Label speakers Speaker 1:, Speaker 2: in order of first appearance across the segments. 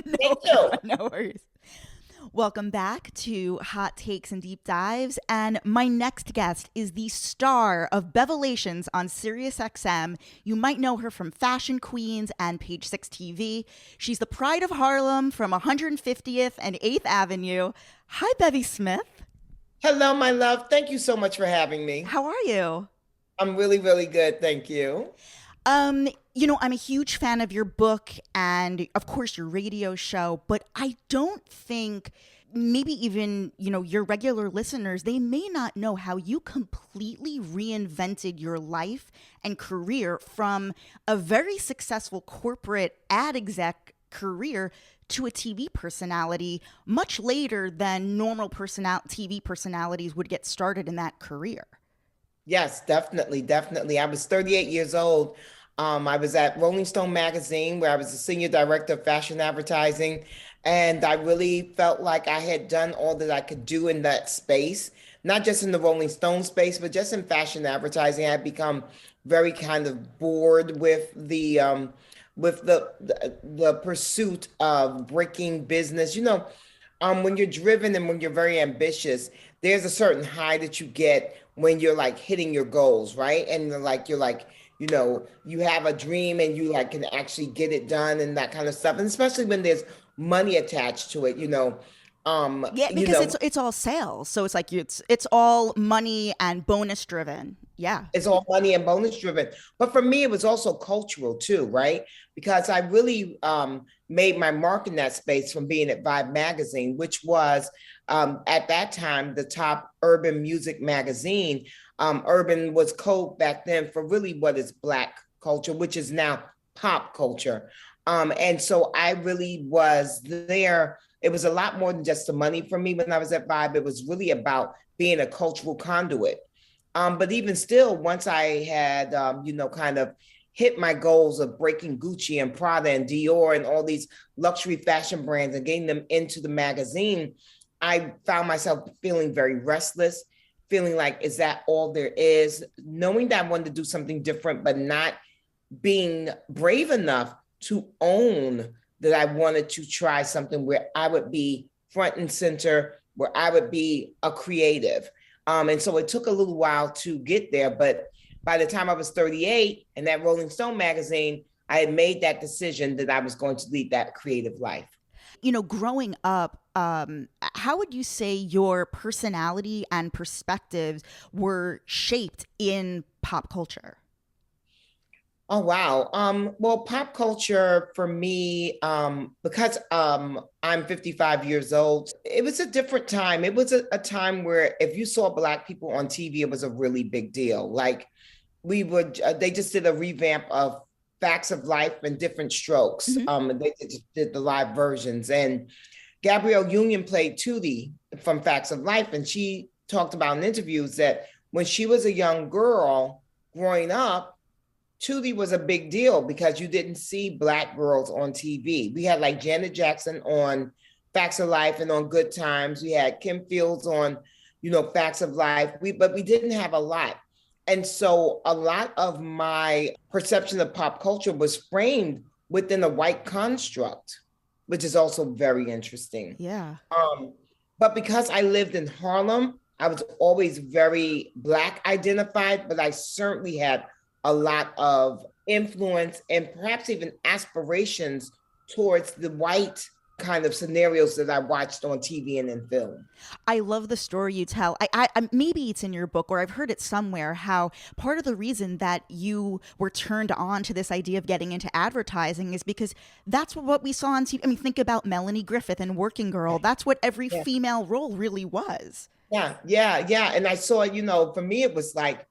Speaker 1: Me too.
Speaker 2: No worries. Welcome back to Hot Takes and Deep Dives. And my next guest is the star of Bevelations on SiriusXM. You might know her from Fashion Queens and Page Six TV. She's the pride of Harlem from 150th and 8th Avenue. Hi, Bevy Smith.
Speaker 1: Hello, my love. Thank you so much for having me.
Speaker 2: How are you?
Speaker 1: I'm really, really good. Thank you.
Speaker 2: I'm a huge fan of your book and, of course, your radio show, but I don't think maybe even, your regular listeners, they may not know how you completely reinvented your life and career from a very successful corporate ad exec career to a TV personality much later than normal TV personalities would get started in that career.
Speaker 1: Yes, definitely, definitely. I was 38 years old. I was at Rolling Stone magazine where I was the senior director of fashion advertising. And I really felt like I had done all that I could do in that space, not just in the Rolling Stone space, but just in fashion advertising. I had become very kind of bored with the pursuit of breaking business. When you're driven and when you're very ambitious, there's a certain high that you get when you're like hitting your goals, right? And you're like, you have a dream and you like can actually get it done and that kind of stuff. And especially when there's money attached to it,
Speaker 2: Yeah, because it's all sales. So it's like it's all money and bonus driven. Yeah.
Speaker 1: it's all money and bonus driven. But for me, it was also cultural too, right? Because I really made my mark in that space from being at Vibe magazine, which was at that time the top urban music magazine. Urban was code back then for really what is Black culture, which is now pop culture. And so I really was there. It was a lot more than just the money for me when I was at Vibe. It was really about being a cultural conduit. But even still, once I had, kind of hit my goals of breaking Gucci and Prada and Dior and all these luxury fashion brands and getting them into the magazine, I found myself feeling very restless, feeling like, is that all there is? Knowing that I wanted to do something different, but not being brave enough to own that I wanted to try something where I would be front and center, where I would be a creative. And so it took a little while to get there. But by the time I was 38 and that Rolling Stone magazine, I had made that decision that I was going to lead that creative life.
Speaker 2: Growing up, how would you say your personality and perspectives were shaped in pop culture?
Speaker 1: Oh wow. Well, pop culture for me, because I'm 55 years old, it was a different time. It was a time where if you saw Black people on TV, it was a really big deal. Like they just did a revamp of Facts of Life and Different Strokes.
Speaker 2: Hmm.
Speaker 1: They just did the live versions. And Gabrielle Union played Tootie from Facts of Life. And she talked about in interviews that when she was a young girl growing up, Tootie was a big deal because you didn't see Black girls on TV. We had like Janet Jackson on Facts of Life and on Good Times. We had Kim Fields on, Facts of Life. But we didn't have a lot. And so a lot of my perception of pop culture was framed within a white construct, which is also very interesting.
Speaker 2: Yeah.
Speaker 1: But because I lived in Harlem, I was always very Black identified, but I certainly had a lot of influence and perhaps even aspirations towards the white kind of scenarios that I watched on TV and in film.
Speaker 2: I love the story you tell. Maybe it's in your book or I've heard it somewhere how part of the reason that you were turned on to this idea of getting into advertising is because that's what we saw on TV. I mean, think about Melanie Griffith and Working Girl. That's what every
Speaker 1: Yeah,
Speaker 2: female role really was.
Speaker 1: yeah, yeah, yeah. And I saw, for me, it was like,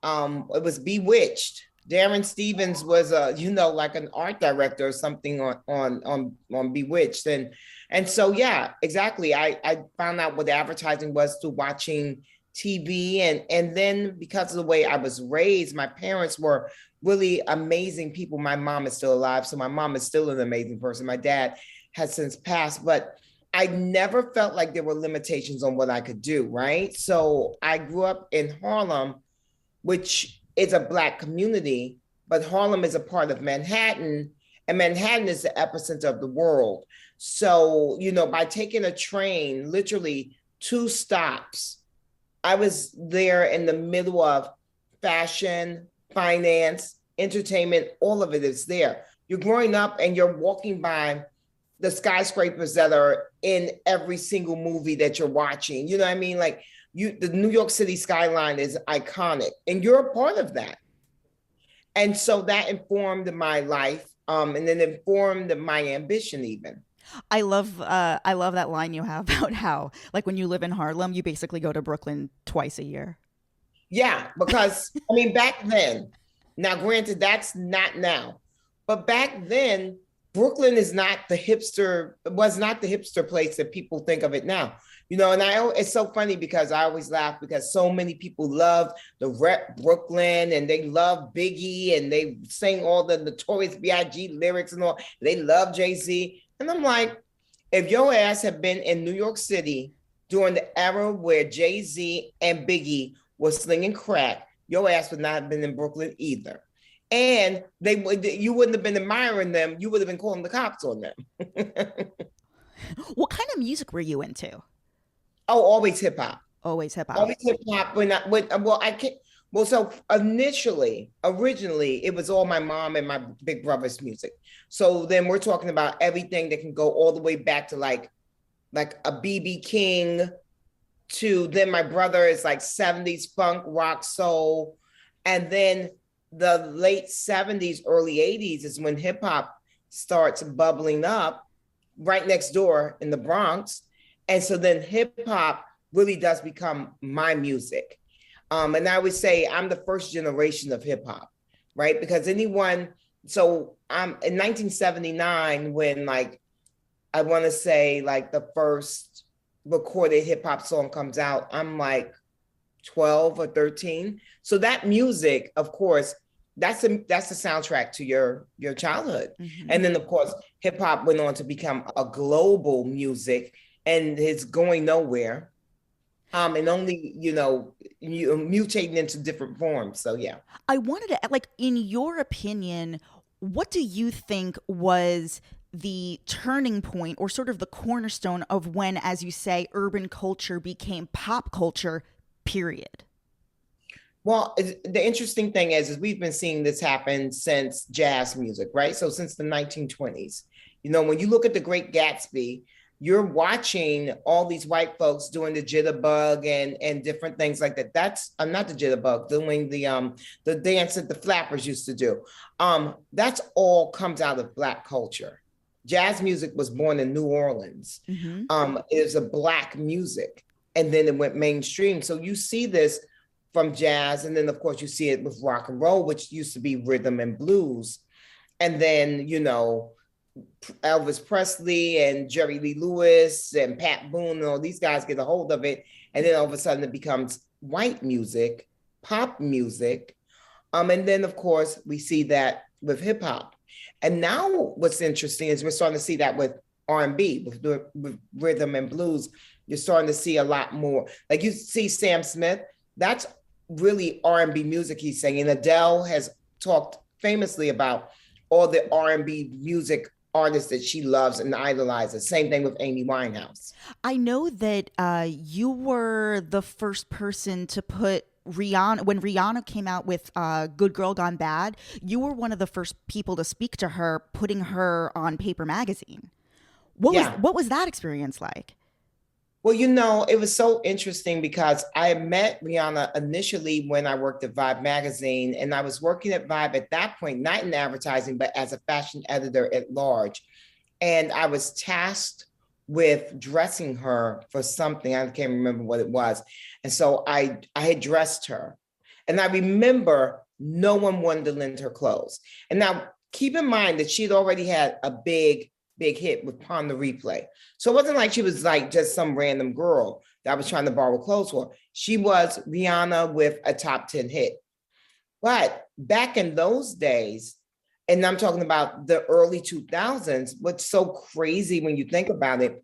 Speaker 1: it was Bewitched. Darren Stevens was like an art director or something on Bewitched. And so yeah, exactly. I found out what advertising was through watching TV and then because of the way I was raised, my parents were really amazing people. My mom is still alive, so my mom is still an amazing person. My dad has since passed, but I never felt like there were limitations on what I could do, right? So I grew up in Harlem, which is a Black community, but Harlem is a part of Manhattan. and Manhattan is the epicenter of the world. So, by taking a train, literally 2 stops, I was there in the middle of fashion, finance, entertainment, all of it is there. You're growing up and you're walking by the skyscrapers that are in every single movie that you're watching. You know what I mean? Like the New York City skyline is iconic and you're a part of that. And so that informed my life, and then informed my ambition even.
Speaker 2: I love that line you have about how, like, when you live in Harlem, you basically go to Brooklyn twice a year.
Speaker 1: Yeah, because I mean, back then, now granted, that's not now, but back then, Brooklyn was not the hipster place that people think of it now. And it's so funny because I always laugh because so many people love the rep Brooklyn and they love Biggie and they sing all the Notorious B.I.G. lyrics and all. They love Jay-Z. And I'm like, if your ass had been in New York City during the era where Jay-Z and Biggie was slinging crack, your ass would not have been in Brooklyn either. And you wouldn't have been admiring them. You would have been calling the cops on them.
Speaker 2: What kind of music were you into?
Speaker 1: Oh, always hip hop.
Speaker 2: Always hip hop.
Speaker 1: Always hip hop. So originally, it was all my mom and my big brother's music. So then we're talking about everything that can go all the way back to like a BB King, to then my brother is like 70s funk, rock, soul. And then the late 70s, early 80s is when hip hop starts bubbling up right next door in the Bronx. And so then hip hop really does become my music. And I would say I'm the first generation of hip hop, right? Because so I'm in 1979 when I want to say the first recorded hip hop song comes out, I'm like 12 or 13. So that music, of course, that's the soundtrack to your childhood. Mm-hmm. And then of course, hip hop went on to become a global music and it's going nowhere. And only, mutating into different forms. So, yeah.
Speaker 2: I wanted to, in your opinion, what do you think was the turning point or sort of the cornerstone of when, as you say, urban culture became pop culture, period?
Speaker 1: Well, the interesting thing is we've been seeing this happen since jazz music, right? So since the 1920s, when you look at The Great Gatsby, you're watching all these white folks doing the jitterbug and different things like that. That's not the jitterbug, doing the dance that the flappers used to do. That's all comes out of Black culture. Jazz music was born in New Orleans. Mm-hmm. It was a Black music, and then it went mainstream. So you see this from jazz, and then of course you see it with rock and roll, which used to be rhythm and blues, and then Elvis Presley and Jerry Lee Lewis and Pat Boone and all these guys get a hold of it. And then all of a sudden it becomes white music, pop music. And then of course we see that with hip hop. And now what's interesting is we're starting to see that with R&B, with rhythm and blues. You're starting to see a lot more. Like you see Sam Smith, that's really R&B music he's singing. Adele has talked famously about all the R&B music artists that she loves and idolizes. Same thing with Amy Winehouse.
Speaker 2: I know that you were the first person to put Rihanna, when Rihanna came out with Good Girl Gone Bad, you were one of the first people to speak to her, putting her on Paper Magazine. What was that experience like?
Speaker 1: Well, it was so interesting because I met Rihanna initially when I worked at Vibe magazine, and I was working at Vibe at that point, not in advertising, but as a fashion editor at large. And I was tasked with dressing her for something. I can't remember what it was. And so I had dressed her. And I remember no one wanted to lend her clothes. And now keep in mind that she had already had a big hit with Pon the Replay. So it wasn't like she was like just some random girl that I was trying to borrow clothes for. She was Rihanna with a top 10 hit. But back in those days, and I'm talking about the early 2000s, what's so crazy when you think about it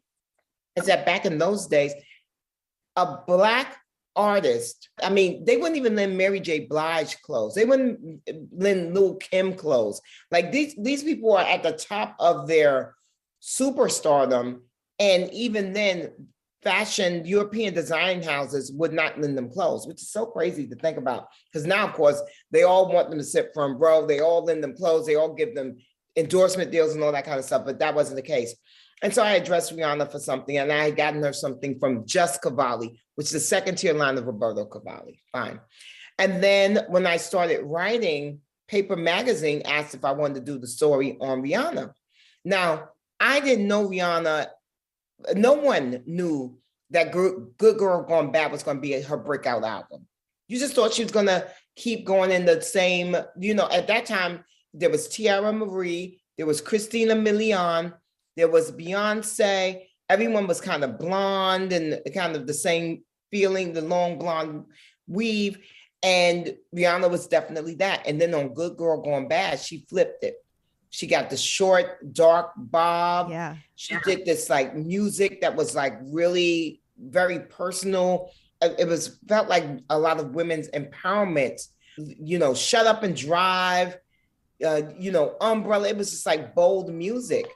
Speaker 1: is that back in those days, a Black artists. I mean, they wouldn't even lend Mary J. Blige clothes. They wouldn't lend Lil Kim clothes. Like these people are at the top of their superstardom. And even then, fashion European design houses would not lend them clothes, which is so crazy to think about. Because now, of course, they all want them to sit front row. They all lend them clothes. They all give them endorsement deals and all that kind of stuff. But that wasn't the case. And so I addressed Rihanna for something, and I had gotten her something from Just Cavalli, which is the second tier line of Roberto Cavalli. Fine. And then when I started writing, Paper Magazine asked if I wanted to do the story on Rihanna. Now, I didn't know Rihanna. No one knew that Good Girl Gone Bad was going to be her breakout album. You just thought she was going to keep going in the same, at that time, there was Tiara Marie, there was Christina Milian, there was Beyonce. Everyone was kind of blonde and kind of the same feeling, the long blonde weave. And Rihanna was definitely that. And then on Good Girl Gone Bad, she flipped it. She got the short, dark bob.
Speaker 2: Yeah.
Speaker 1: She did this like music that was like really very personal. It felt like a lot of women's empowerment, Shut Up and Drive, Umbrella. It was just like bold music.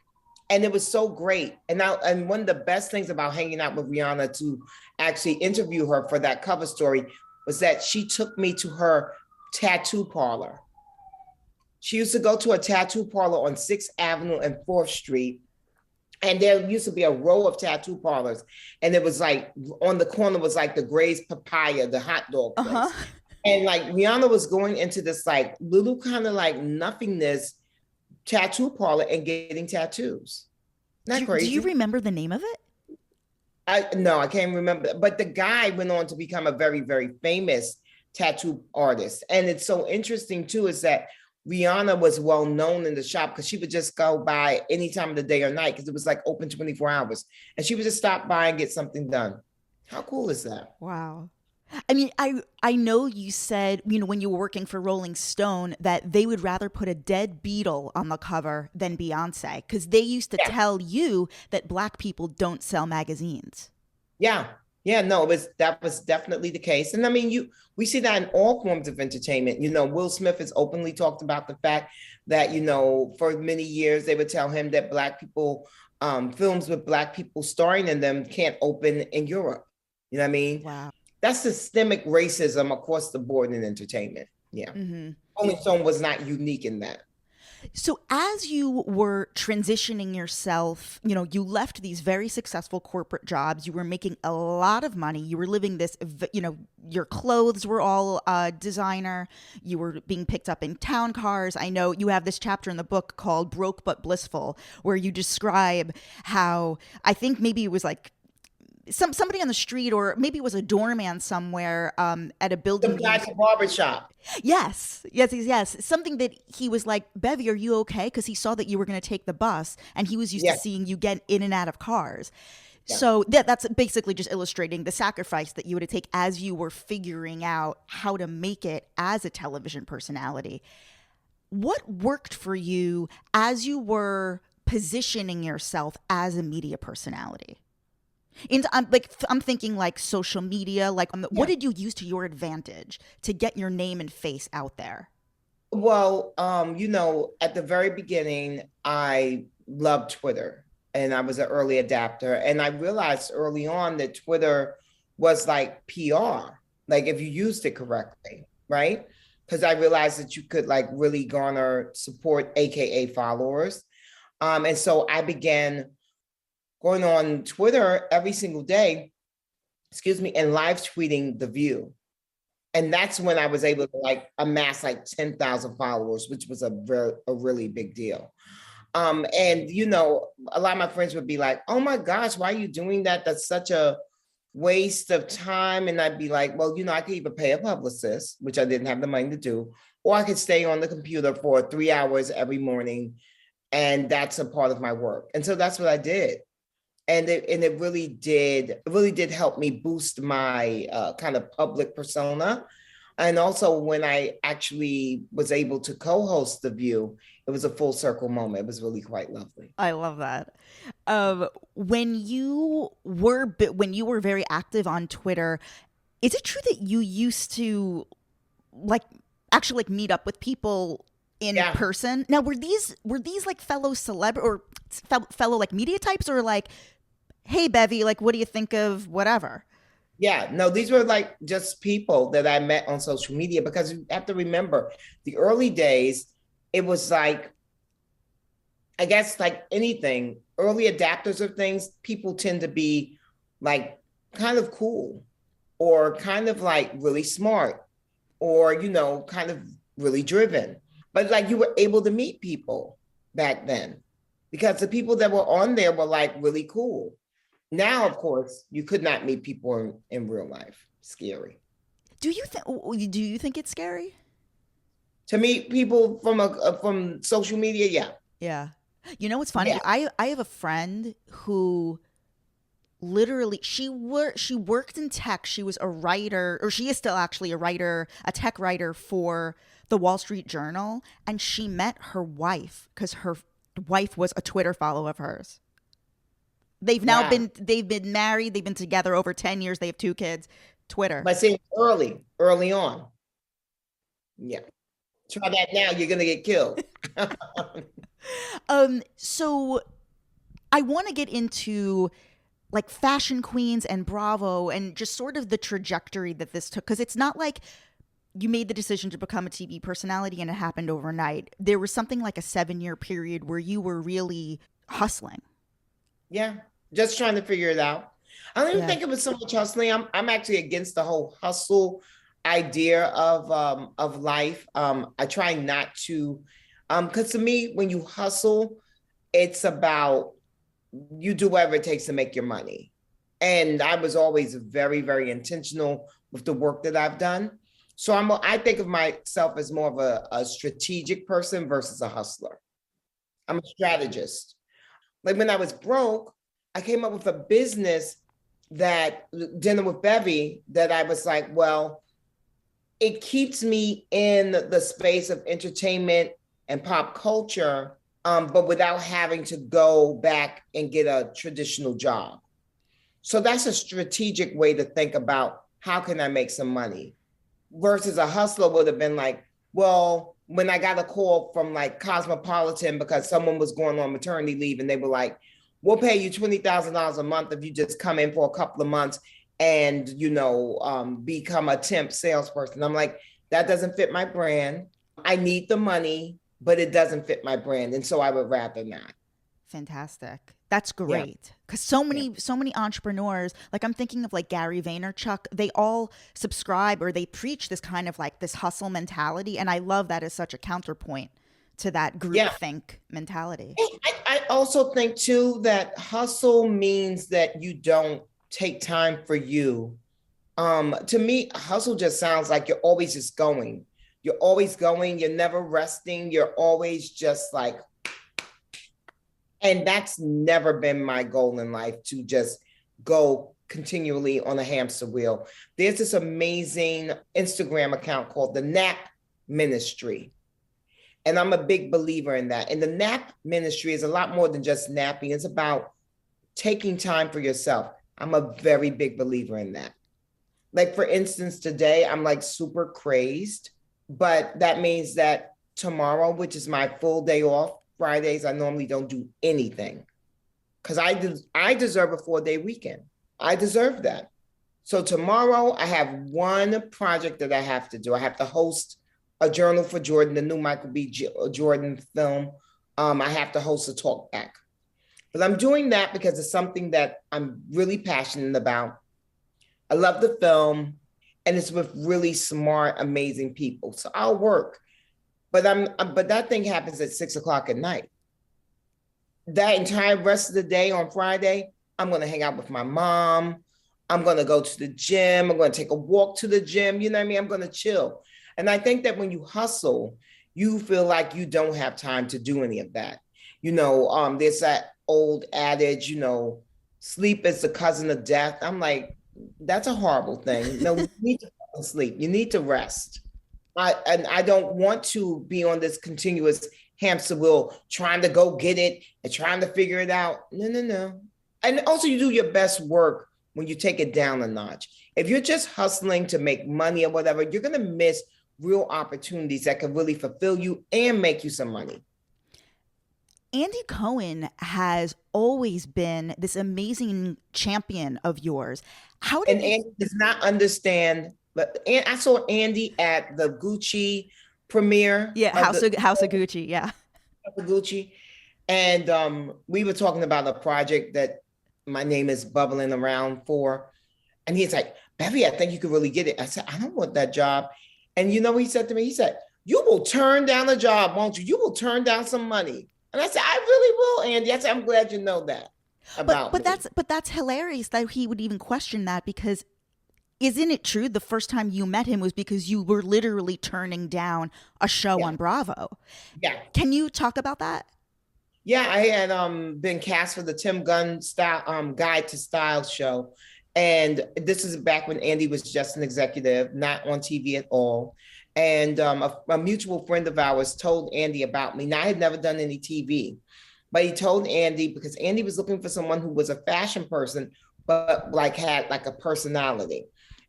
Speaker 1: And it was so great. And one of the best things about hanging out with Rihanna to actually interview her for that cover story was that she took me to her tattoo parlor. She used to go to a tattoo parlor on 6th Avenue and 4th Street. And there used to be a row of tattoo parlors. And it was like, on the corner was like the Gray's Papaya, the hot dog place. Uh-huh. And like Rihanna was going into this like little kind of like nothingness tattoo parlor and getting tattoos. Isn't that crazy?
Speaker 2: Do you remember the name of it?
Speaker 1: No, I can't remember. But the guy went on to become a very, very famous tattoo artist. And it's so interesting too, is that Rihanna was well known in the shop because she would just go by any time of the day or night because it was like open 24 hours. And she would just stop by and get something done. How cool is that?
Speaker 2: Wow. I mean, I know you said, when you were working for Rolling Stone, that they would rather put a dead Beatle on the cover than Beyonce because they used to tell you that Black people don't sell magazines.
Speaker 1: Yeah. Yeah, no, that was definitely the case. And I mean, we see that in all forms of entertainment. Will Smith has openly talked about the fact that, for many years, they would tell him that Black people, films with Black people starring in them can't open in Europe. You know what I mean?
Speaker 2: Wow.
Speaker 1: That's systemic racism across the board in entertainment. Yeah. Mm-hmm. Rolling Stone was not unique in that.
Speaker 2: So as you were transitioning yourself, you left these very successful corporate jobs. You were making a lot of money. You were living this, your clothes were all designer. You were being picked up in town cars. I know you have this chapter in the book called Broke But Blissful, where you describe how, I think maybe it was like somebody on the street, or maybe it was a doorman somewhere at a building.
Speaker 1: The guy at the barbershop.
Speaker 2: Yes. Something that he was like, Bevy, are you okay? Because he saw that you were going to take the bus, and he was used to seeing you get in and out of cars. Yeah. So that's basically just illustrating the sacrifice that you would take as you were figuring out how to make it as a television personality. What worked for you as you were positioning yourself as a media personality? I'm thinking like social media, what did you use to your advantage to get your name and face out there?
Speaker 1: Well, at the very beginning, I loved Twitter and I was an early adapter. And I realized early on that Twitter was like PR, like if you used it correctly, right? Because I realized that you could like really garner support, AKA followers. And so I began going on Twitter every single day, and live tweeting The View. And that's when I was able to like amass like 10,000 followers, which was a really big deal. And, a lot of my friends would be like, oh my gosh, why are you doing that? That's such a waste of time. And I'd be like, well, I could either pay a publicist, which I didn't have the money to do, or I could stay on the computer for 3 hours every morning. And that's a part of my work. And so that's what I did. And it really did help me boost my kind of public persona. And also when I actually was able to co-host The View, it was a full circle moment. It was really quite lovely.
Speaker 2: I love that. When you were very active on Twitter, Is it true that you used to like actually like meet up with people in
Speaker 1: Yeah.
Speaker 2: person? Now, were these like fellow celeb or fellow like media types, or like, hey Bevy, like what do you think of whatever?
Speaker 1: Yeah, no, these were like just people that I met on social media, because you have to remember the early days, it was like, I guess like anything, early adapters of things, people tend to be like kind of cool or kind of like really smart or, kind of really driven. But like you were able to meet people back then because the people that were on there were like really cool. Now, of course, you could not meet people in real life. Scary.
Speaker 2: Do you think it's scary?
Speaker 1: To meet people from social media, yeah.
Speaker 2: Yeah. You know what's funny?
Speaker 1: Yeah.
Speaker 2: I have a friend who literally she worked in tech. She was a writer, or she is still actually a writer, a tech writer for the Wall Street Journal, and she met her wife because her wife was a Twitter follow of hers.
Speaker 1: Wow.
Speaker 2: They've been married, they've been together over 10 years, they have two kids. Twitter.
Speaker 1: But see, early on. Yeah. Try that now, you're gonna get killed.
Speaker 2: So I want to get into like fashion queens and Bravo and just sort of the trajectory that this took, because it's not like you made the decision to become a TV personality and it happened overnight. There was something like a 7-year period where you were really hustling.
Speaker 1: Yeah. Just trying to figure it out. I don't even
Speaker 2: Yeah.
Speaker 1: think it was so much hustling. I'm actually against the whole hustle idea of life. I try not to, because to me, when you hustle, it's about you do whatever it takes to make your money. And I was always very, very intentional with the work that I've done. So I think of myself as more of a strategic person versus a hustler. I'm a strategist. Like when I was broke, I came up with a business that dinner with Bevy that I was like, well, it keeps me in the space of entertainment and pop culture, but without having to go back and get a traditional job. So that's a strategic way to think about how can I make some money versus a hustler would have been like, well, when I got a call from like Cosmopolitan because someone was going on maternity leave and they were like, we'll pay you $20,000 a month if you just come in for a couple of months and, become a temp salesperson. I'm like, that doesn't fit my brand. I need the money, but it doesn't fit my brand. And so I would rather not.
Speaker 2: Fantastic. That's
Speaker 1: Yeah.
Speaker 2: great. Because
Speaker 1: Yeah.
Speaker 2: so many entrepreneurs, like I'm thinking of like Gary Vaynerchuk, they all subscribe or they preach this kind of like this hustle mentality. And I love that as such a counterpoint to that
Speaker 1: Yeah.
Speaker 2: groupthink mentality.
Speaker 1: I also think too that hustle means that you don't take time for you. To me, hustle just sounds like you're always just going. You're always going, you're never resting, you're always just like, and that's never been my goal in life, to just go continually on a hamster wheel. There's this amazing Instagram account called the Nap Ministry. And I'm a big believer in that. And the nap ministry is a lot more than just napping. It's about taking time for yourself. I'm a very big believer in that. Like, for instance, today I'm like super crazed, but that means that tomorrow, which is my full day off, Fridays, I normally don't do anything because I deserve a 4-day weekend. I deserve that. So tomorrow I have one project that I have to do. I have to host a Journal for Jordan, the new Michael B. Jordan film. I have to host a talk back. But I'm doing that because it's something that I'm really passionate about. I love the film, and it's with really smart, amazing people. So I'll work. But that thing happens at 6 o'clock at night. That entire rest of the day on Friday, I'm gonna hang out with my mom. I'm gonna go to the gym. I'm gonna take a walk to the gym. You know what I mean? I'm gonna chill. And I think that when you hustle, you feel like you don't have time to do any of that. There's that old adage, sleep is the cousin of death. I'm like, that's a horrible thing. No, you need to sleep. You need to rest. I don't want to be on this continuous hamster wheel trying to go get it and trying to figure it out. No. And also you do your best work when you take it down a notch. If you're just hustling to make money or whatever, you're going to miss real opportunities that can really fulfill you and make you some money.
Speaker 2: Andy Cohen has always been this amazing champion of yours. How did
Speaker 1: Andy does not understand, but I saw Andy at the Gucci premiere.
Speaker 2: Yeah, House of Gucci, yeah.
Speaker 1: Of Gucci. And we were talking about a project that my name is bubbling around for. And he's like, Bevy, I think you could really get it. I said, I don't want that job. And you know what he said to me? He said, you will turn down a job, won't you? You will turn down some money. And I said, I really will, Andy. I said, I'm glad you know that about me.
Speaker 2: But that's hilarious that he would even question that, because isn't it true the first time you met him was because you were literally turning down a show on Bravo?
Speaker 1: Yeah.
Speaker 2: Can you talk about that?
Speaker 1: Yeah, I had been cast for the Tim Gunn style Guide to Style show. And this is back when Andy was just an executive, not on TV at all. And a mutual friend of ours told Andy about me. Now, I had never done any TV, but he told Andy because Andy was looking for someone who was a fashion person, but had a personality.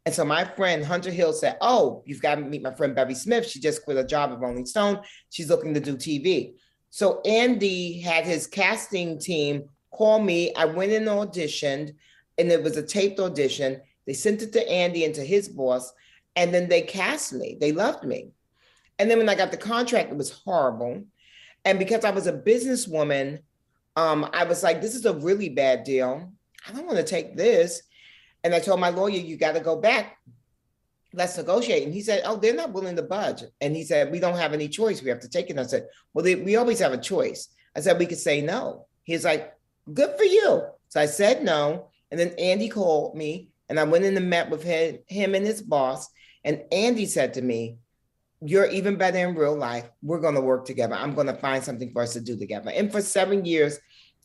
Speaker 1: And so my friend Hunter Hill said, oh, you've got to meet my friend Bevy Smith. She just quit a job at Rolling Stone. She's looking to do TV. So Andy had his casting team call me. I went in and auditioned, and it was a taped audition. They sent it to Andy and to his boss, and then they cast me. They loved me. And then when I got the contract, it was horrible. And because I was a businesswoman, I was like, this is a really bad deal. I don't want to take this. And I told my lawyer, you got to go back. Let's negotiate. And he said, oh, they're not willing to budge. And he said, we don't have any choice. We have to take it. And I said, well, we always have a choice. I said, we could say no. He's like, good for you. So I said no. And then Andy called me, and I went in and met with him and his boss. And Andy said to me, you're even better in real life. We're going to work together. I'm going to find something for us to do together. And for 7 years,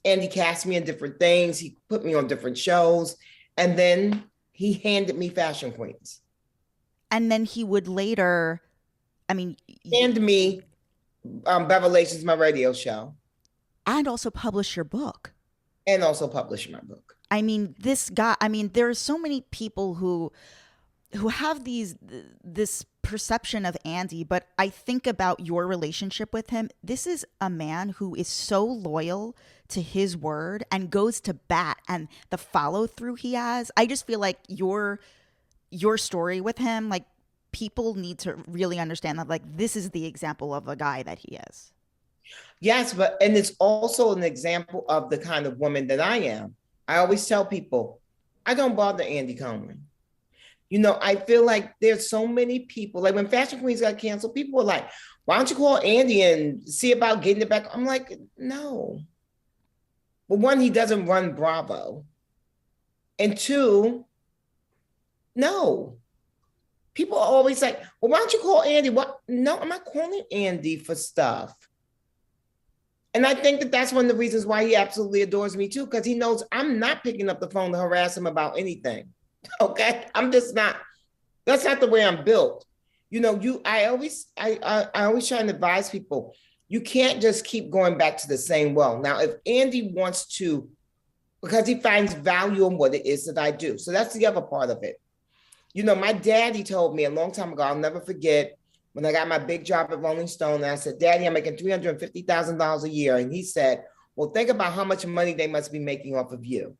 Speaker 1: Andy cast me in different things. He put me on different shows. And then he handed me Fashion Queens.
Speaker 2: And then he would later,
Speaker 1: hand me Bevelations, my radio show.
Speaker 2: And also publish your book.
Speaker 1: And also publish my book.
Speaker 2: This guy, there are so many people who have this perception of Andy, but I think about your relationship with him. This is a man who is so loyal to his word and goes to bat, and the follow through he has. I just feel like your story with him, people need to really understand that, this is the example of a guy that he is.
Speaker 1: Yes, and it's also an example of the kind of woman that I am. I always tell people, I don't bother Andy Cohen. I feel like there's so many people, like when Fashion Queens got canceled, people were like, why don't you call Andy and see about getting it back? I'm like, no. Well, one, he doesn't run Bravo. And two, no. People are always like, well, why don't you call Andy? What? No, I'm not calling Andy for stuff. And I think that that's one of the reasons why he absolutely adores me too, because he knows I'm not picking up the phone to harass him about anything. Okay, I'm just not. That's not the way I'm built. I always try and advise people. You can't just keep going back to the same well. Now, if Andy wants to, because he finds value in what it is that I do. So that's the other part of it. My daddy told me a long time ago, I'll never forget, when I got my big job at Rolling Stone, and I said, Daddy, I'm making $350,000 a year. And he said, well, think about how much money they must be making off of you.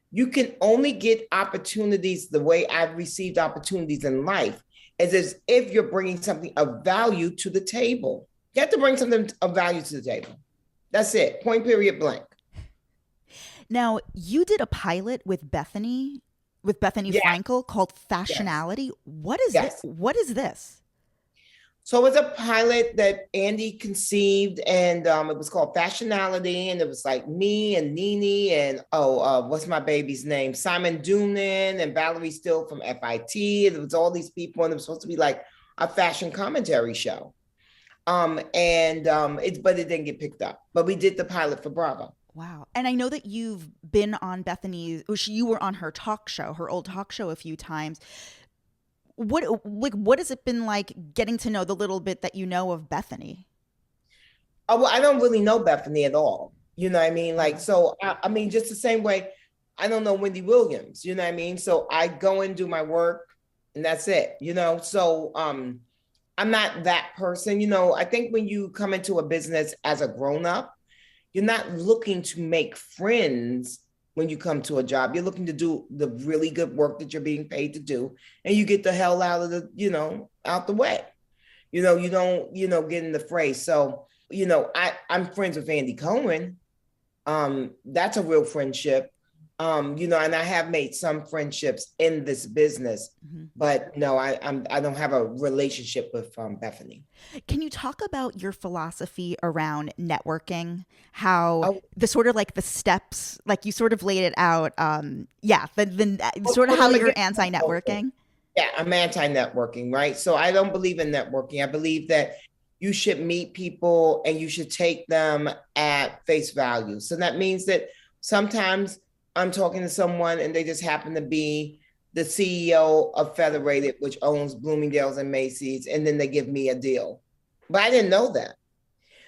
Speaker 1: You can only get opportunities the way I've received opportunities in life, as if you're bringing something of value to the table. You have to bring something of value to the table. That's it. Point, period, blank.
Speaker 2: Now, you did a pilot with BETHENNY Frankel called Fashionality. Yes. What is this? What is this?
Speaker 1: So it was a pilot that Andy conceived, and it was called Fashionality, and it was like me and Nene and, what's my baby's name? Simon Doonan and Valerie Still from FIT. It was all these people, and it was supposed to be like a fashion commentary show. But it didn't get picked up. But we did the pilot for Bravo.
Speaker 2: Wow. And I know that you've been on you were on her talk show, her old talk show a few times. What has it been like getting to know the little bit that you know of BETHENNY?
Speaker 1: Oh, well, I don't really know BETHENNY at all. You know what I mean? Just the same way I don't know Wendy Williams, you know what I mean? So I go and do my work and that's it, you know? So I'm not that person, you know. I think when you come into a business as a grown-up, you're not looking to make friends when you come to a job. You're looking to do the really good work that you're being paid to do, and you get the hell out of the, you know, out the way. You know, you don't, you know, get in the fray. So, you know, I'm friends with Andy Cohen. That's a real friendship. You know, and I have made some friendships in this business, but no, I don't have a relationship with BETHENNY.
Speaker 2: Can you talk about your philosophy around networking? How
Speaker 1: Oh,
Speaker 2: the sort of like the steps, like you sort of laid it out. The sort of
Speaker 1: well,
Speaker 2: how you're
Speaker 1: again,
Speaker 2: anti-networking.
Speaker 1: yeah, I'm anti-networking, right? So I don't believe in networking. I believe that you should meet people and you should take them at face value. So that means that sometimes I'm talking to someone and they just happen to be the CEO of Federated, which owns Bloomingdale's and Macy's, and then they give me a deal. But I didn't know that.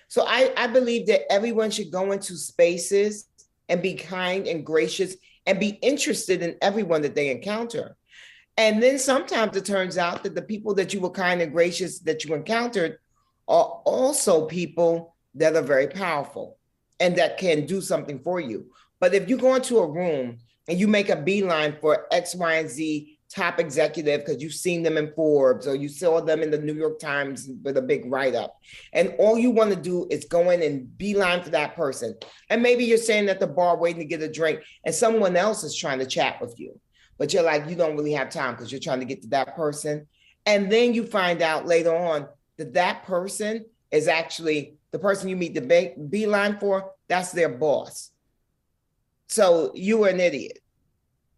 Speaker 1: So I believe that everyone should go into spaces and be kind and gracious and be interested in everyone that they encounter. And then sometimes it turns out that the people that you were kind and gracious that you encountered are also people that are very powerful and that can do something for you. But if you go into a room and you make a beeline for X, Y, and Z top executive because you've seen them in Forbes or you saw them in the New York Times with a big write-up, and all you want to do is go in and beeline for that person. And maybe you're standing at the bar waiting to get a drink and someone else is trying to chat with you, but you're like, you don't really have time because you're trying to get to that person. And then you find out later on that that person is actually the person you meet the beeline for, that's their boss. So you were an idiot.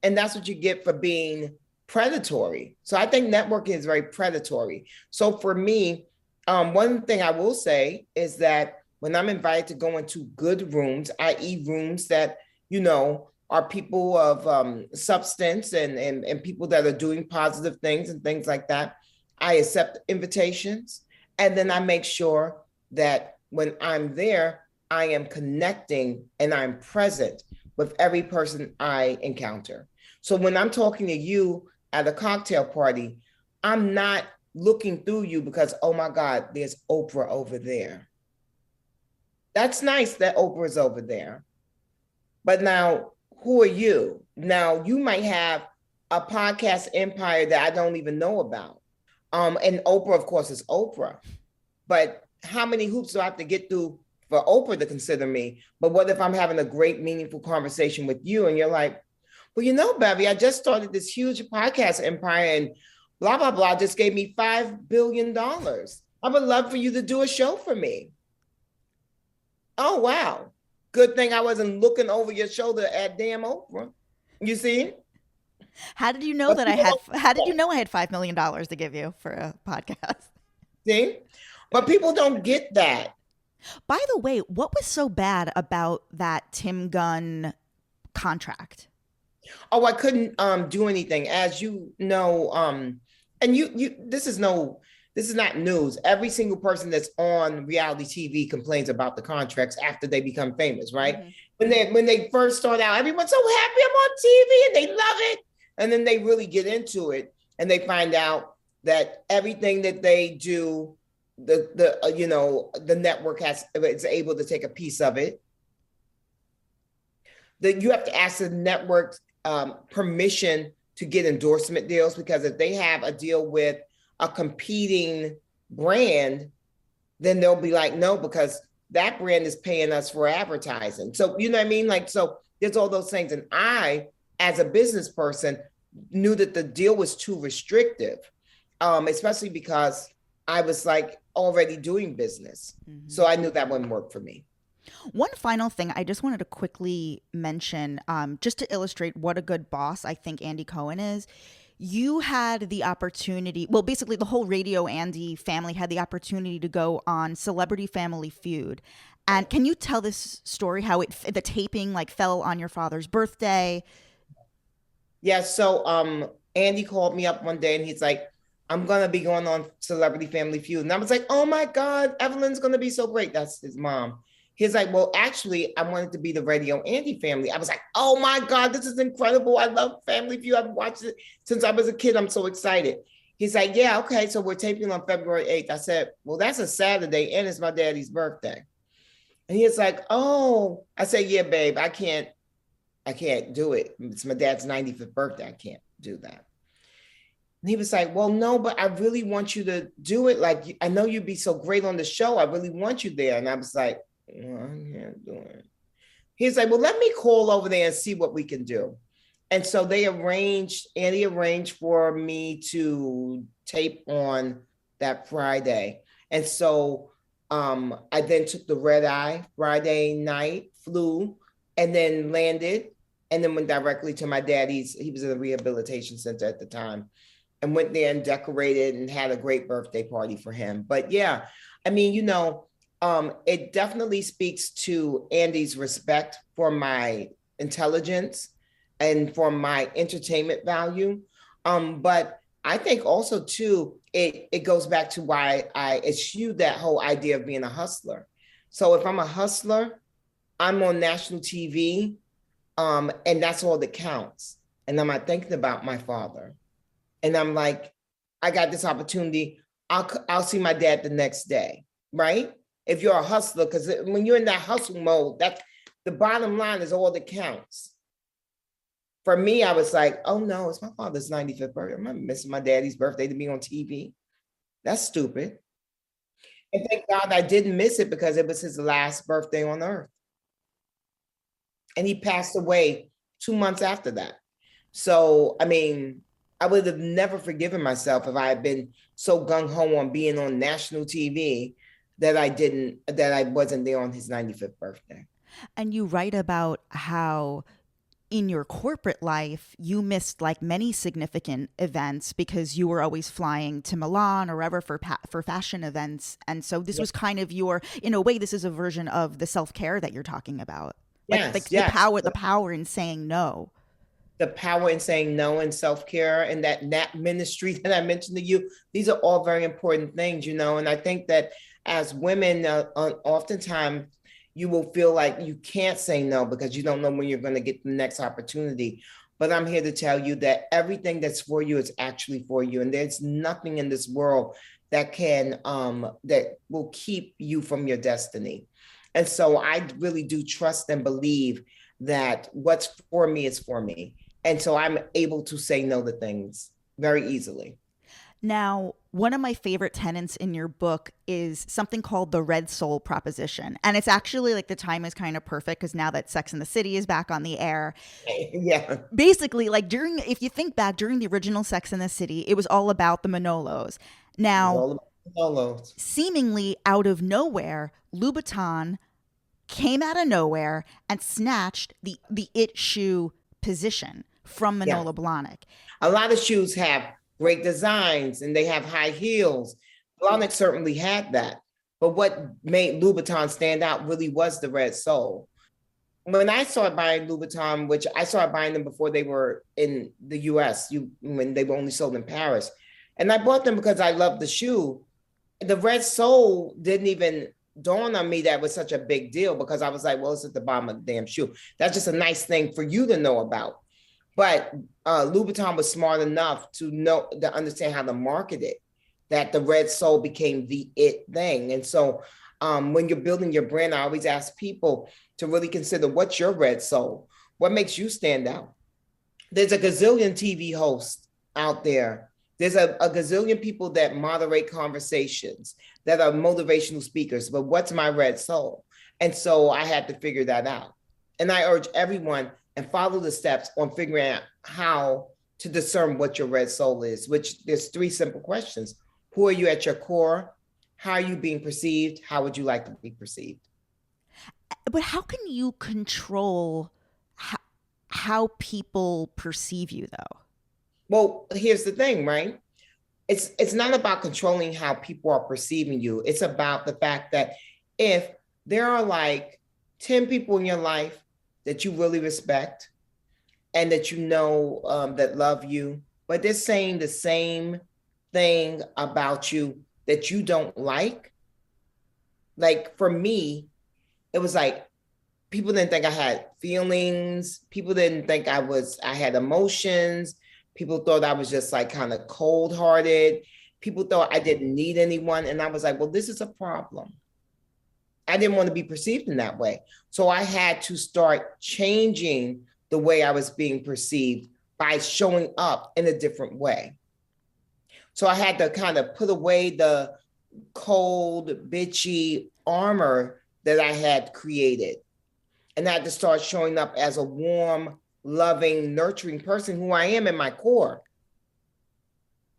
Speaker 1: And that's what you get for being predatory. So I think networking is very predatory. So for me, one thing I will say is that when I'm invited to go into good rooms, i.e. rooms that, you know, are people of substance and people that are doing positive things and things like that, I accept invitations. And then I make sure that when I'm there, I am connecting and I'm present with every person I encounter. So when I'm talking to you at a cocktail party, I'm not looking through you because, oh my God, there's Oprah over there. That's nice that Oprah is over there. But now, who are you? Now, you might have a podcast empire that I don't even know about. And Oprah, of course, is Oprah. But how many hoops do I have to get through for Oprah to consider me? But what if I'm having a great, meaningful conversation with you and you're like, well, you know, Bevy, I just started this huge podcast empire and blah, blah, blah, just gave me $5 billion. I would love for you to do a show for me. Oh, wow. Good thing I wasn't looking over your shoulder at damn Oprah. You see?
Speaker 2: How did you know that I had? How did you know I had $5 million to give you for a podcast?
Speaker 1: See? But people don't get that.
Speaker 2: By the way, what was so bad about that Tim Gunn contract?
Speaker 1: Oh, I couldn't do anything, as you know. And you this is not news. Every single person that's on reality TV complains about the contracts after they become famous, right? Mm-hmm. When they first start out, everyone's so happy I'm on TV and they love it. And then they really get into it and they find out that everything that they do, the network is able to take a piece of it. That you have to ask the network permission to get endorsement deals, because if they have a deal with a competing brand, then they'll be like, no, because that brand is paying us for advertising. So, you know what I mean? Like, so there's all those things. And I, as a business person, knew that the deal was too restrictive, especially because I was like already doing business. Mm-hmm. So I knew that wouldn't work for me.
Speaker 2: One final thing I just wanted to quickly mention, just to illustrate what a good boss I think Andy Cohen is. You had the opportunity, well, basically the whole Radio Andy family had the opportunity to go on Celebrity Family Feud. And can you tell this story, how the taping like fell on your father's birthday?
Speaker 1: Yeah, so Andy called me up one day and he's like, I'm going to be going on Celebrity Family Feud. And I was like, oh my God, Evelyn's going to be so great. That's his mom. He's like, well, actually, I wanted to be the Radio Andy family. I was like, oh my God, this is incredible. I love Family Feud. I've watched it since I was a kid. I'm so excited. He's like, yeah, okay. So we're taping on February 8th. I said, well, that's a Saturday and it's my daddy's birthday. And he's like, oh, I said, yeah, babe, I can't do it. It's my dad's 95th birthday. I can't do that. And he was like, well, no, but I really want you to do it. Like, I know you'd be so great on the show. I really want you there. And I was like, well, I can't do it. He's like, well, let me call over there and see what we can do. And so Andy arranged for me to tape on that Friday. And so I then took the red eye Friday night, flew, and then landed, and then went directly to my daddy's. He was in a rehabilitation center at the time, and went there and decorated and had a great birthday party for him. But yeah, I mean, it definitely speaks to Andy's respect for my intelligence and for my entertainment value. But I think also too, it goes back to why I eschewed that whole idea of being a hustler. So if I'm a hustler, I'm on national TV, and that's all that counts. And I'm not thinking about my father. And I'm like, I got this opportunity. I'll see my dad the next day, right? If you're a hustler, because when you're in that hustle mode, that's the bottom line is all that counts. For me, I was like, oh no, it's my father's 95th birthday. I'm not missing my daddy's birthday to be on TV. That's stupid. And thank God I didn't miss it because it was his last birthday on earth. And he passed away 2 months after that. So, I mean, I would have never forgiven myself if I had been so gung-ho on being on national TV that I wasn't there on his 95th birthday.
Speaker 2: And you write about how in your corporate life, you missed like many significant events because you were always flying to Milan or wherever for fashion events. And so this was kind of in a way, this is a version of the self-care that you're talking about. Yes. The power in saying no.
Speaker 1: The power in saying no and self-care and that ministry that I mentioned to you, these are all very important things, and I think that as women, oftentimes you will feel like you can't say no because you don't know when you're going to get the next opportunity. But I'm here to tell you that everything that's for you is actually for you. And there's nothing in this world that that will keep you from your destiny. And so I really do trust and believe that what's for me is for me. And so I'm able to say no to things very easily.
Speaker 2: Now, one of my favorite tenets in your book is something called the red soul proposition. And it's actually like the time is kind of perfect because now that Sex and the City is back on the air.
Speaker 1: Yeah.
Speaker 2: Basically, like if you think back during the original Sex and the City, it was all about the Manolos. Now, seemingly out of nowhere, Louboutin came out of nowhere and snatched the it shoe position from Manolo Blahnik.
Speaker 1: A lot of shoes have great designs and they have high heels. Blahnik certainly had that. But what made Louboutin stand out really was the red sole. When I started buying Louboutin, which I started buying them before they were in the US, when they were only sold in Paris. And I bought them because I loved the shoe. The red sole didn't even dawn on me that was such a big deal because I was like, well, it's at the bottom of the damn shoe. That's just a nice thing for you to know about. But Louboutin was smart enough to understand how to market it, that the red sole became the it thing. And so when you're building your brand, I always ask people to really consider what's your red sole? What makes you stand out? There's a gazillion TV hosts out there. There's a gazillion people that moderate conversations, that are motivational speakers, but what's my red sole? And so I had to figure that out. And I urge everyone and follow the steps on figuring out how to discern what your red soul is, which there's 3 simple questions. Who are you at your core? How are you being perceived? How would you like to be perceived?
Speaker 2: But how can you control how people perceive you, though?
Speaker 1: Well, here's the thing, right? It's not about controlling how people are perceiving you. It's about the fact that if there are like 10 people in your life that you really respect and that that love you, but they're saying the same thing about you that you don't like for me, it was like, people didn't think I had feelings. People didn't think I had emotions. People thought I was just like kind of cold hearted. People thought I didn't need anyone. And I was like, well, this is a problem. I didn't want to be perceived in that way. So I had to start changing the way I was being perceived by showing up in a different way. So I had to kind of put away the cold, bitchy armor that I had created. And I had to start showing up as a warm, loving, nurturing person who I am in my core.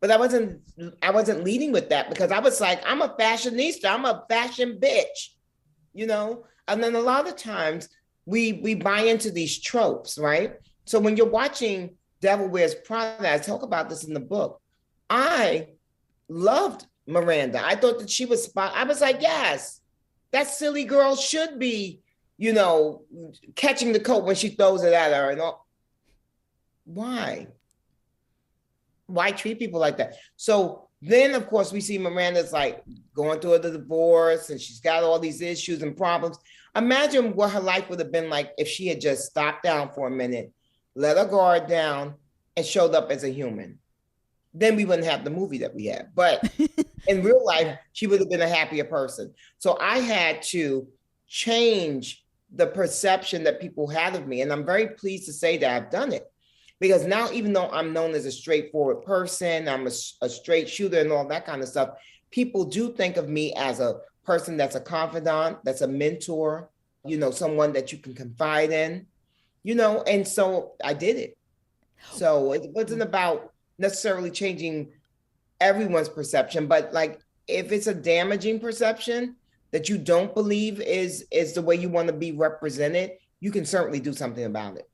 Speaker 1: But I wasn't leading with that because I was like, I'm a fashionista, I'm a fashion bitch, you know? And then a lot of times we buy into these tropes, right? So when you're watching Devil Wears Prada, I talk about this in the book. I loved Miranda. I thought that she was I was like, yes, that silly girl should be, you know, catching the coat when she throws it at her and all. Why? Why treat people like that? So then, of course, we see Miranda's like going through a divorce and she's got all these issues and problems. Imagine what her life would have been like if she had just stopped down for a minute, let her guard down, and showed up as a human. Then we wouldn't have the movie that we have. But in real life, she would have been a happier person. So I had to change the perception that people had of me. And I'm very pleased to say that I've done it. Because now, even though I'm known as a straightforward person, I'm a straight shooter and all that kind of stuff, people do think of me as a person that's a confidant, that's a mentor, you know, someone that you can confide in, you know, and so I did it. So it wasn't about necessarily changing everyone's perception, but like if it's a damaging perception that you don't believe is the way you want to be represented, you can certainly do something about it.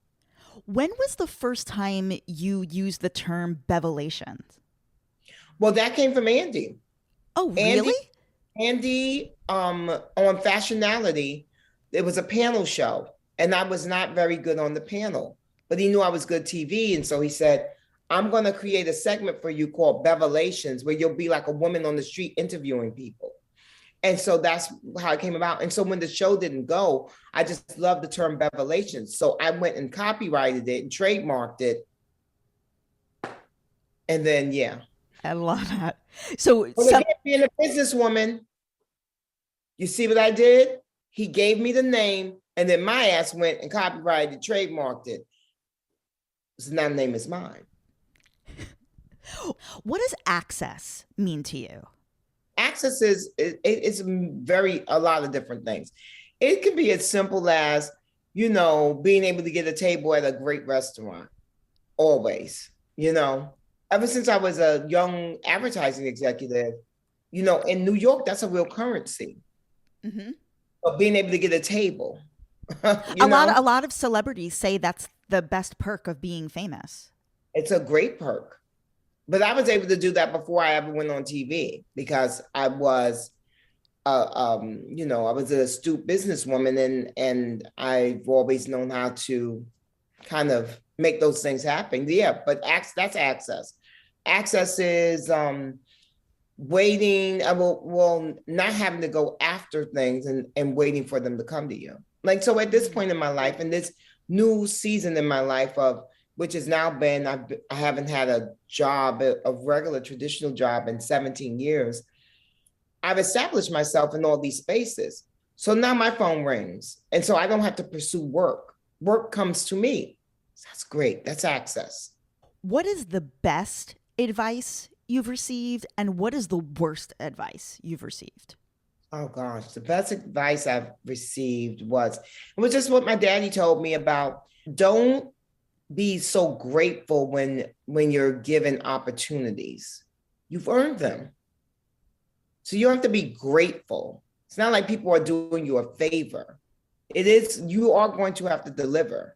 Speaker 2: When was the first time you used the term Bevelations?
Speaker 1: Well, that came from Andy.
Speaker 2: Oh, really?
Speaker 1: Andy on Fashionality, it was a panel show, and I was not very good on the panel, but he knew I was good TV, and so he said, I'm going to create a segment for you called Bevelations, where you'll be like a woman on the street interviewing people. And so that's how it came about. And so when the show didn't go, I just loved the term Bevelations. So I went and copyrighted it and trademarked it. And then, yeah.
Speaker 2: I love that. So
Speaker 1: being a businesswoman, you see what I did? He gave me the name, and then my ass went and copyrighted, trademarked it. So now the name is mine.
Speaker 2: What does access mean to you?
Speaker 1: Access is it's a lot of different things. It can be as simple as, you know, being able to get a table at a great restaurant. Always, you know, ever since I was a young advertising executive, you know, in New York, that's a real currency. Mm-hmm. But being able to get a table.
Speaker 2: A lot of celebrities say that's the best perk of being famous.
Speaker 1: It's a great perk. But I was able to do that before I ever went on TV because I was, you know, I was an astute businesswoman and I've always known how to kind of make those things happen. Yeah, but that's access. Access is waiting, well, not having to go after things and waiting for them to come to you. Like, so at this point in my life, and this new season in my life which has now been, I haven't had a job, a regular traditional job in 17 years. I've established myself in all these spaces. So now my phone rings. And so I don't have to pursue work. Work comes to me. That's great. That's access.
Speaker 2: What is the best advice you've received? And what is the worst advice you've received?
Speaker 1: Oh gosh, the best advice I've received was just what my daddy told me about. Don't be so grateful when you're given opportunities. You've earned them. So you don't have to be grateful. It's not like people are doing you a favor. You are going to have to deliver.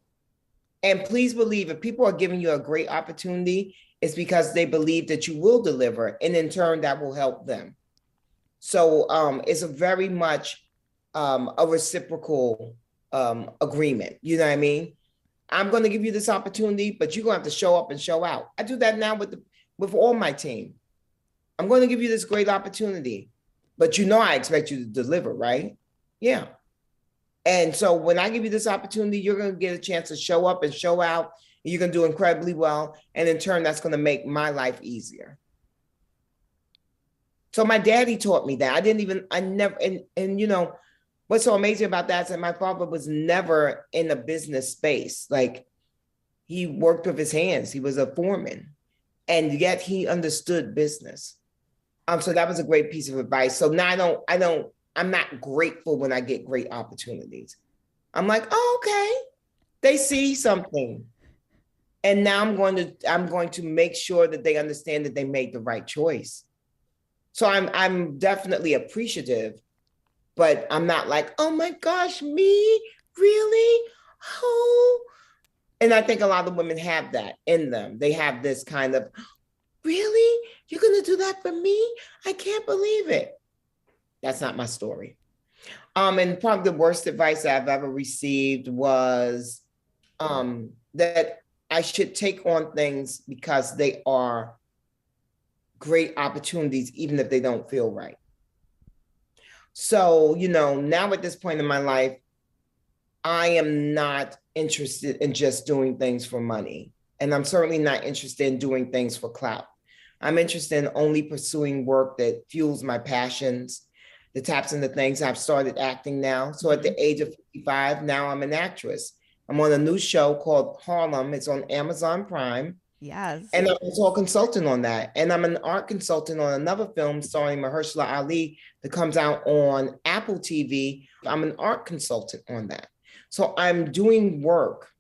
Speaker 1: And please believe if people are giving you a great opportunity, it's because they believe that you will deliver. And in turn, that will help them. So it's a very much a reciprocal agreement. You know what I mean? I'm going to give you this opportunity, but you're going to have to show up and show out. I do that now with all my team. I'm going to give you this great opportunity, but you know I expect you to deliver, right? Yeah. And so when I give you this opportunity, you're going to get a chance to show up and show out. And you're going to do incredibly well. And in turn, that's going to make my life easier. So my daddy taught me that. And you know, what's so amazing about that is that my father was never in a business space. Like, he worked with his hands. He was a foreman, and yet he understood business. So that was a great piece of advice. So now I'm not grateful when I get great opportunities. I'm like, oh, okay, they see something. And now I'm going to make sure that they understand that they made the right choice. So I'm definitely appreciative, but I'm not like, oh my gosh, me? Really? Oh. And I think a lot of women have that in them. They have this kind of, really? You're going to do that for me? I can't believe it. That's not my story. And probably the worst advice I've ever received was that I should take on things because they are great opportunities, even if they don't feel right. So, you know, now at this point in my life, I am not interested in just doing things for money. And I'm certainly not interested in doing things for clout. I'm interested in only pursuing work that fuels my passions, that taps into things. I've started acting now. So at the age of 55, now I'm an actress. I'm on a new show called Harlem. It's on Amazon Prime.
Speaker 2: Yes.
Speaker 1: And I'm also a consultant on that. And I'm an art consultant on another film starring Mahershala Ali that comes out on Apple TV. I'm an art consultant on that. So I'm doing work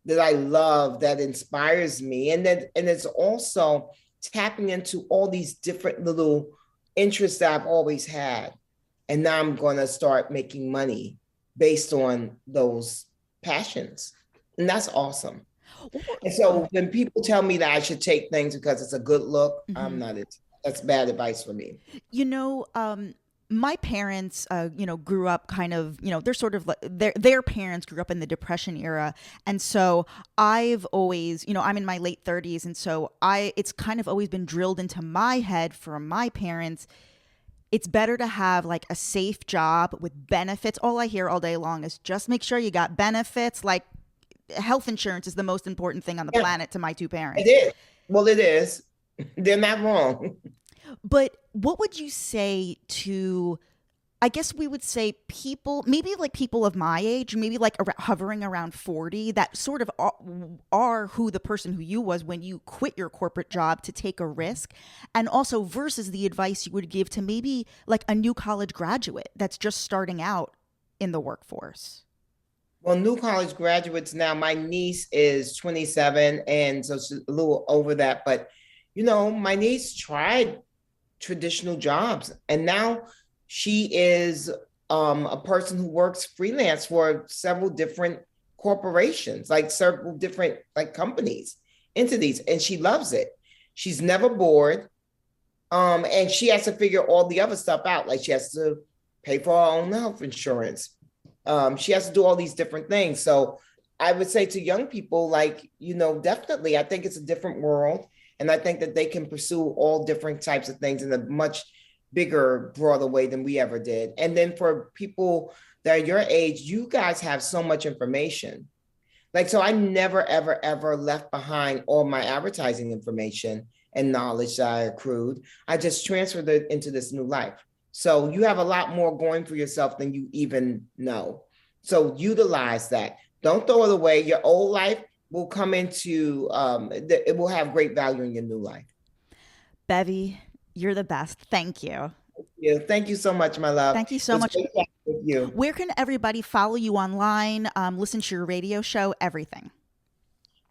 Speaker 1: that I love, that inspires me. And it's also tapping into all these different little interests that I've always had. And now I'm going to start making money based on those passions. And that's awesome. And so when people tell me that I should take things because it's a good look, I'm not it. That's bad advice for me.
Speaker 2: You know, my parents, grew up kind of, they're sort of like their parents grew up in the Depression era. And so I've always, I'm in my late 30s. And so it's kind of always been drilled into my head from my parents. It's better to have like a safe job with benefits. All I hear all day long is just make sure you got benefits. Like, health insurance is the most important thing on the planet to my two parents.
Speaker 1: It is. Well, it is. They're not wrong.
Speaker 2: But what would you say to, I guess we would say people, maybe like people of my age, maybe like hovering around 40, that sort of are who the person who you was when you quit your corporate job to take a risk, and also versus the advice you would give to maybe like a new college graduate that's just starting out in the workforce?
Speaker 1: Well, new college graduates now, my niece is 27, and so she's a little over that. But, my niece tried traditional jobs, and now she is a person who works freelance for several different corporations, like several different like companies, entities, and she loves it. She's never bored. And she has to figure all the other stuff out. Like, she has to pay for her own health insurance. She has to do all these different things. So I would say to young people, like, definitely, I think it's a different world. And I think that they can pursue all different types of things in a much bigger, broader way than we ever did. And then for people that are your age, you guys have so much information. Like, so I never, ever, ever left behind all my advertising information and knowledge that I accrued. I just transferred it into this new life. So you have a lot more going for yourself than you even know. So utilize that. Don't throw it away. Your old life will come into, it will have great value in your new life.
Speaker 2: Bevy, you're the best. Thank you.
Speaker 1: Thank you so much, my love.
Speaker 2: Thank you so much.
Speaker 1: Great talking with you.
Speaker 2: Where can everybody follow you online, listen to your radio show, everything?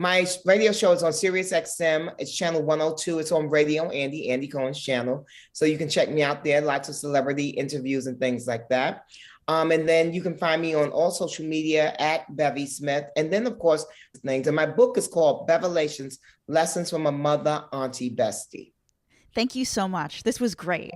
Speaker 1: My radio show is on SiriusXM. It's channel 102. It's on Radio Andy Cohen's channel. So you can check me out there. Lots of celebrity interviews and things like that. And then you can find me on all social media at Bevy Smith. And then, of course, things. And my book is called Bevelations, Lessons from a Mother, Auntie, Bestie.
Speaker 2: Thank you so much. This was great.